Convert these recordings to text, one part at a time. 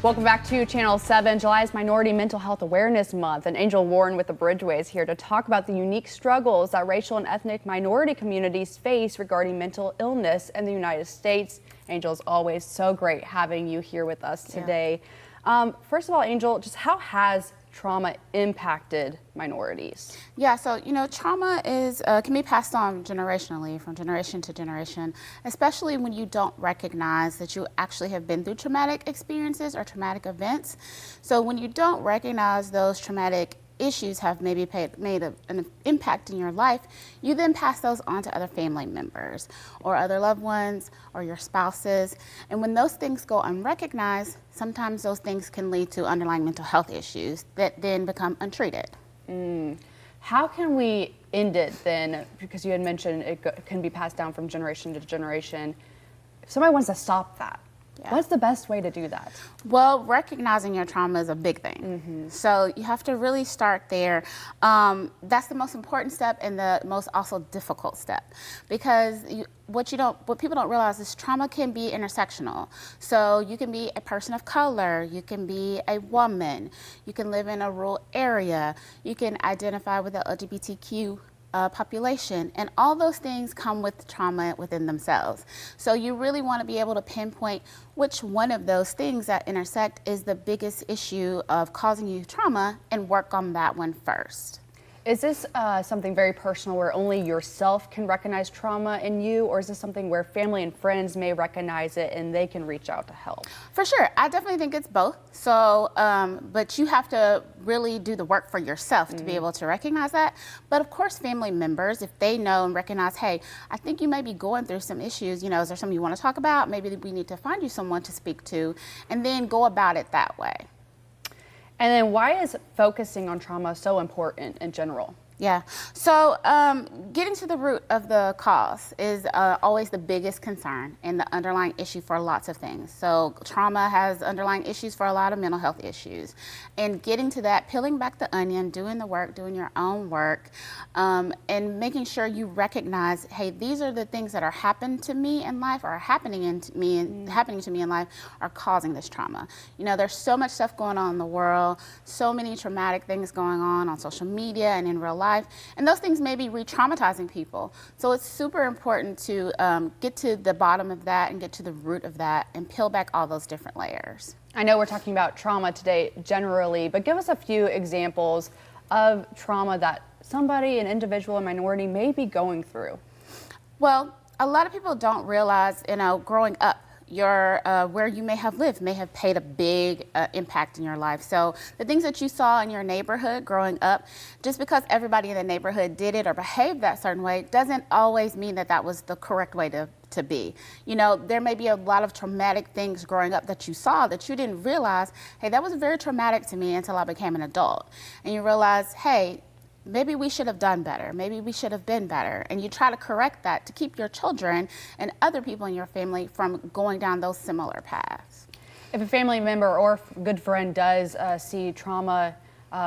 Welcome back to Channel 7. July is Minority Mental Health Awareness Month, and Angel Warren with the BridgeWay is here to talk about the unique struggles that racial and ethnic minority communities face regarding mental illness in the United States. Angel, it's always so great having you here with us today. First of all, Angel, just how has trauma impacted minorities? Yeah, so trauma is can be passed on generationally, from generation to generation, especially when you don't recognize that you actually have been through traumatic experiences or traumatic events. So when you don't recognize those traumatic issues have maybe made an impact in your life, you then pass those on to other family members or other loved ones or your spouses. And when those things go unrecognized, sometimes those things can lead to underlying mental health issues that then become untreated. How can we end it then? Because you had mentioned it can be passed down from generation to generation. If somebody wants to stop that, what's the best way to do that? Well, recognizing your trauma is a big thing. So you have to really start there. That's the most important step and the most also difficult step, because what people don't realize is trauma can be intersectional. So you can be a person of color, you can be a woman, you can live in a rural area, you can identify with the LGBTQ population, and all those things come with trauma within themselves. So you really want to be able to pinpoint which one of those things that intersect is the biggest issue of causing you trauma and work on that one first. Is this something very personal where only yourself can recognize trauma in you, or is this something where family and friends may recognize it and they can reach out to help? For sure, I definitely think it's both. So, but you have to really do the work for yourself to be able to recognize that. But of course, family members, if they know and recognize, hey, I think you may be going through some issues, is there something you want to talk about? Maybe we need to find you someone to speak to, and then go about it that way. And then why is focusing on trauma so important in general? Yeah, so getting to the root of the cause is always the biggest concern and the underlying issue for lots of things. So trauma has underlying issues for a lot of mental health issues. And getting to that, peeling back the onion, doing the work, doing your own work, and making sure you recognize, hey, these are the things that are happening to me in life, or happening to me in life, are causing this trauma. There's so much stuff going on in the world, so many traumatic things going on social media and in real life, and those things may be re-traumatizing people. So it's super important to get to the bottom of that and get to the root of that and peel back all those different layers. I know we're talking about trauma today generally, but give us a few examples of trauma that somebody, an individual, a minority, may be going through. Well, a lot of people don't realize, growing up, where you may have lived may have played a big impact in your life. So the things that you saw in your neighborhood growing up, just because everybody in the neighborhood did it or behaved that certain way, doesn't always mean that that was the correct way to be. There may be a lot of traumatic things growing up that you saw that you didn't realize, hey, that was very traumatic to me until I became an adult. And you realize, hey, maybe we should have done better. Maybe we should have been better. And you try to correct that to keep your children and other people in your family from going down those similar paths. If a family member or good friend does see trauma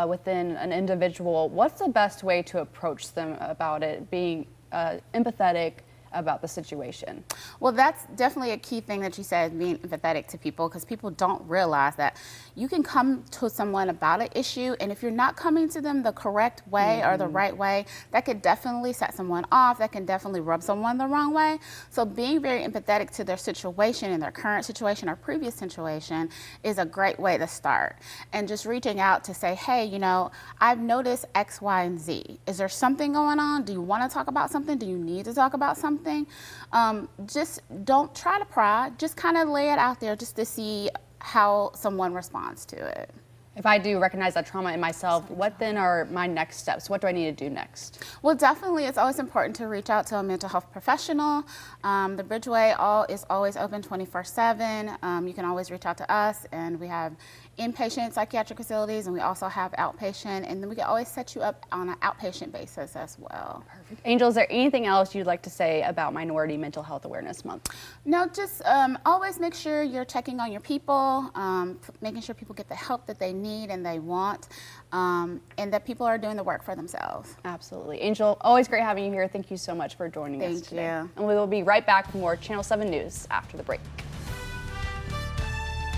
within an individual, what's the best way to approach them about it, being empathetic about the situation? Well, that's definitely a key thing that you said, being empathetic to people, because people don't realize that you can come to someone about an issue, and if you're not coming to them the correct way or the right way, that could definitely set someone off, that can definitely rub someone the wrong way. So being very empathetic to their situation and their current situation or previous situation is a great way to start. And just reaching out to say, hey, I've noticed X, Y, and Z. Is there something going on? Do you want to talk about something? Do you need to talk about something? Just don't try to pry, just kind of lay it out there just to see how someone responds to it. If I do recognize that trauma in myself, what then are my next steps? What do I need to do next? Well, definitely, it's always important to reach out to a mental health professional. The BridgeWay is always open 24/7. You can always reach out to us, and we have inpatient psychiatric facilities, and we also have outpatient, and then we can always set you up on an outpatient basis as well. Perfect. Angel, is there anything else you'd like to say about Minority Mental Health Awareness Month? No, just always make sure you're checking on your people, making sure people get the help that they need and they want, and that people are doing the work for themselves. Absolutely. Angel, always great having you here. Thank you so much for joining us today. Thank you. And we will be right back for more Channel 7 News after the break.